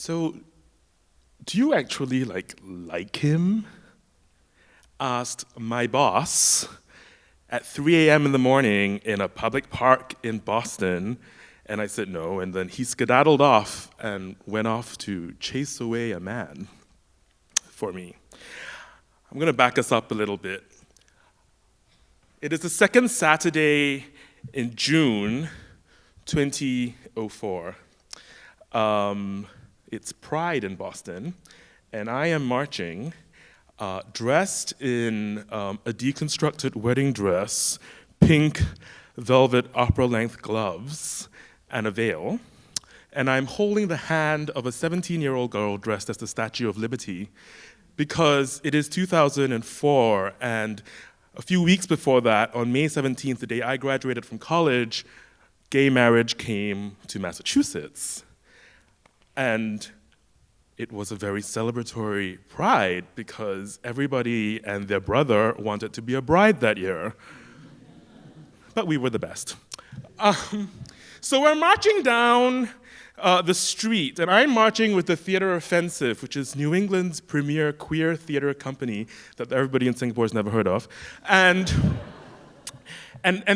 So, do you actually like him? Asked my boss at 3 a.m. in the morning in a public park in Boston, and I said no, and then he skedaddled off and went off to chase away a man for me. I'm gonna back us up a little bit. It is the second Saturday in June 2004. It's Pride in Boston, and I am marching dressed in a deconstructed wedding dress, pink velvet opera-length gloves, and a veil. And I'm holding the hand of a 17-year-old girl dressed as the Statue of Liberty because it is 2004, and a few weeks before that, on May 17th, the day I graduated from college, gay marriage came to Massachusetts. And it was a very celebratory Pride because everybody and their brother wanted to be a bride that year. But we were the best. So we're marching down the street, and I'm marching with the Theatre Offensive, which is New England's premier queer theater company that everybody in Singapore has never heard of. And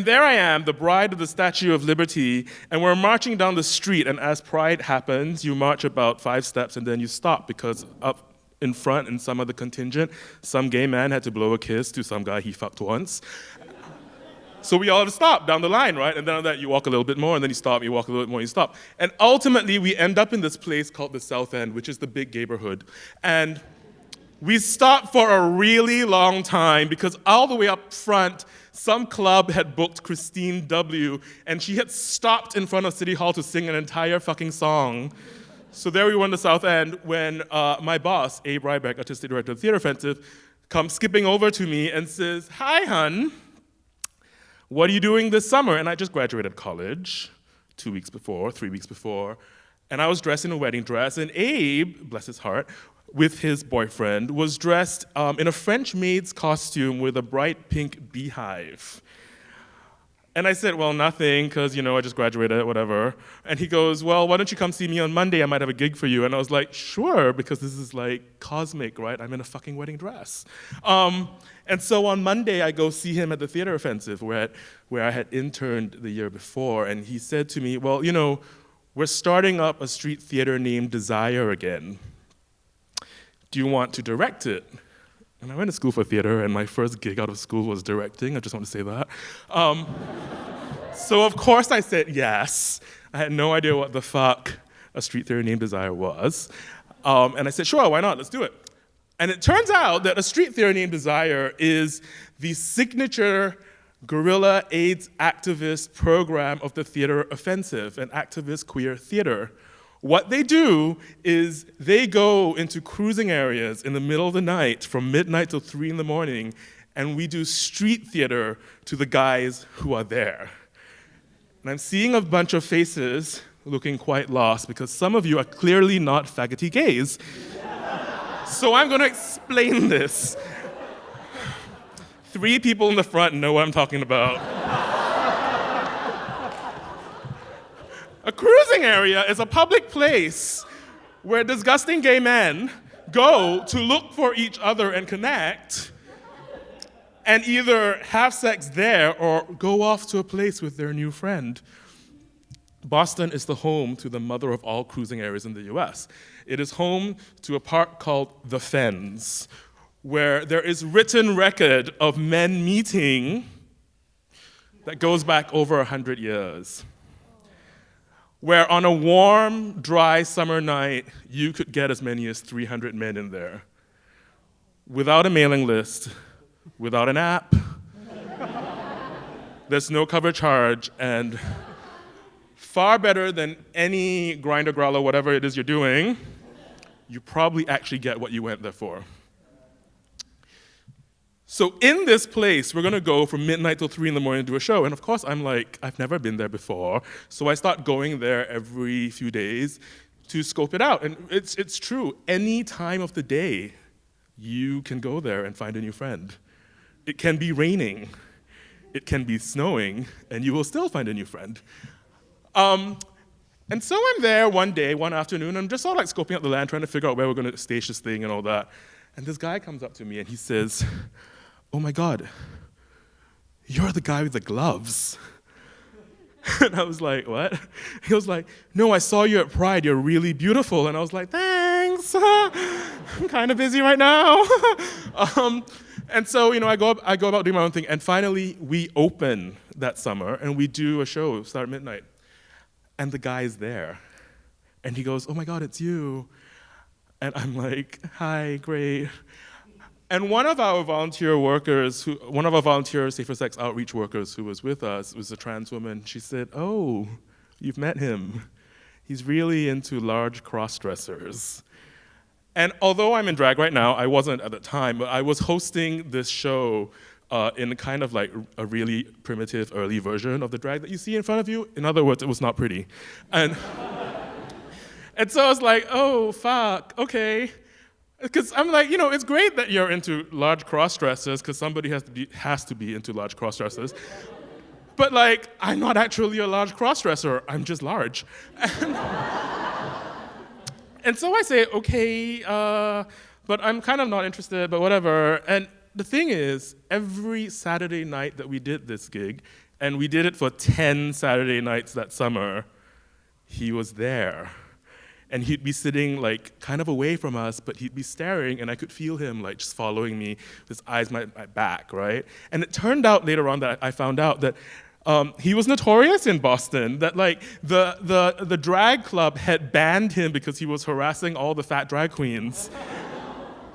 there I am, the bride of the Statue of Liberty, and we're marching down the street, and as Pride happens, you march about 5 steps and then you stop because up in front in some of the contingent, some gay man had to blow a kiss to some guy he fucked once. So we all had to stop down the line, right? And then on that, you walk a little bit more, and then you stop, you walk a little bit more, you stop. And ultimately, we end up in this place called the South End, which is the big neighborhood. And we stopped for a really long time because all the way up front, some club had booked Christine W., and she had stopped in front of City Hall to sing an entire fucking song. So there we were in the South End when my boss, Abe Ryback, Artistic Director of Theatre Offensive, comes skipping over to me and says, "Hi, hun, what are you doing this summer?" And I just graduated college 3 weeks before, and I was dressed in a wedding dress, and Abe, bless his heart, with his boyfriend, was dressed in a French maid's costume with a bright pink beehive. And I said, "Well, nothing, because, I just graduated, whatever." And he goes, "Well, why don't you come see me on Monday? I might have a gig for you." And I was like, "Sure," because this is cosmic, right? I'm in a fucking wedding dress. And so on Monday, I go see him at the Theatre Offensive, where I had interned the year before. And he said to me, "Well, we're starting up a street theater named Desire again. Do you want to direct it?" And I went to school for theater, and my first gig out of school was directing. I just want to say that. So of course I said yes. I had no idea what the fuck a street theater named Desire was. And I said, "Sure, why not? Let's do it." And it turns out that a street theater named Desire is the signature guerrilla AIDS activist program of the Theatre Offensive, an activist queer theater. What they do is they go into cruising areas in the middle of the night from midnight till 3 in the morning, and we do street theater to the guys who are there. And I'm seeing a bunch of faces looking quite lost because some of you are clearly not faggoty gays. So I'm going to explain this. 3 people in the front know what I'm talking about. A cruising area is a public place where disgusting gay men go to look for each other and connect and either have sex there or go off to a place with their new friend. Boston is the home to the mother of all cruising areas in the US. It is home to a park called the Fens, where there is written record of men meeting that goes back over 100 years. Where on a warm, dry summer night, you could get as many as 300 men in there. Without a mailing list, without an app, there's no cover charge, and far better than any Grindr, Growler, whatever it is you're doing, you probably actually get what you went there for. So in this place, we're gonna go from midnight till 3 in the morning to do a show. And of course, I'm like, I've never been there before. So I start going there every few days to scope it out. And it's true, any time of the day, you can go there and find a new friend. It can be raining, it can be snowing, and you will still find a new friend. And so I'm there one day, one afternoon, I'm just all like scoping out the land, trying to figure out where we're going to stage this thing and all that. And this guy comes up to me and he says, "Oh my God, you're the guy with the gloves." And I was like, "What?" He was like, "No, I saw you at Pride, you're really beautiful." And I was like, "Thanks, I'm kind of busy right now." And so, I go about doing my own thing, and finally we open that summer and we do a show, start at midnight. And the guy is there. And he goes, "Oh my God, it's you." And I'm like, "Hi, great." And one of our volunteer safer-sex outreach workers who was with us was a trans woman. She said, "Oh, you've met him. He's really into large cross-dressers." And although I'm in drag right now, I wasn't at the time, but I was hosting this show in kind of like a really primitive early version of the drag that you see in front of you. In other words, it was not pretty. And so I was like, "Oh, fuck, okay." Because I'm like, it's great that you're into large cross-dressers, because somebody has to be into large cross-dressers. But like, I'm not actually a large cross-dresser, I'm just large. And so I say, "Okay, but I'm kind of not interested, but whatever." And the thing is, every Saturday night that we did this gig, and we did it for 10 Saturday nights that summer, he was there. And he'd be sitting like kind of away from us, but he'd be staring, and I could feel him like just following me, his eyes my back, right? And it turned out later on that I found out that he was notorious in Boston, that like the drag club had banned him because he was harassing all the fat drag queens.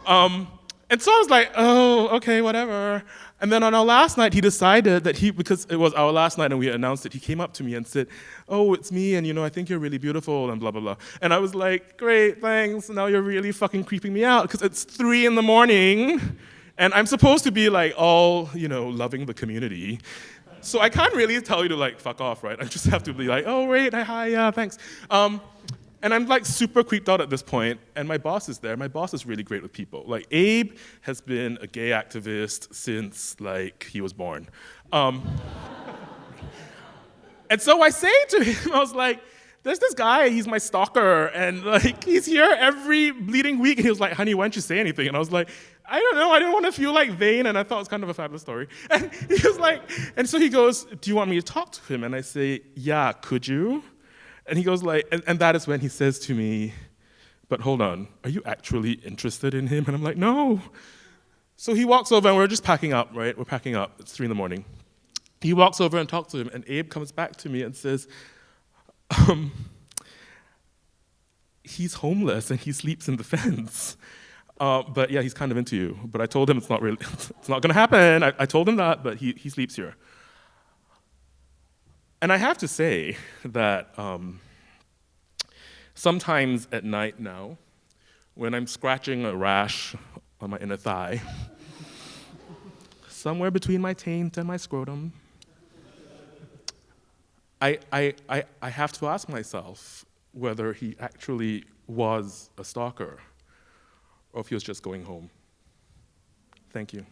And so I was like, "Oh, okay, whatever." And then on our last night, he decided that because it was our last night and we announced it, he came up to me and said, "Oh, it's me, and I think you're really beautiful," and blah, blah, blah. And I was like, "Great, thanks, now you're really fucking creeping me out," because it's 3 a.m, and I'm supposed to be like all, loving the community. So I can't really tell you to like fuck off, right? I just have to be like, "Oh, great, hi, yeah, thanks." And I'm like super creeped out at this point, and my boss is there. My boss is really great with people. Like Abe has been a gay activist since like he was born. And so I say to him, I was like, "There's this guy, he's my stalker, and like he's here every bleeding week." And he was like, "Honey, why don't you say anything?" And I was like, "I don't know, I didn't want to feel like vain," and I thought it was kind of a fabulous story. And he was like, and so he goes, "Do you want me to talk to him?" And I say, "Yeah, could you?" And he goes like, and that is when he says to me, "But hold on, are you actually interested in him?" And I'm like, "No." So he walks over, and we're just packing up, right? We're packing up, it's 3 a.m. He walks over and talks to him, and Abe comes back to me and says, "He's homeless and he sleeps in the fence. But yeah, he's kind of into you." But I told him it's not gonna happen. I told him that, but he sleeps here. And I have to say that sometimes at night now, when I'm scratching a rash on my inner thigh, somewhere between my taint and my scrotum, I have to ask myself whether he actually was a stalker or if he was just going home. Thank you.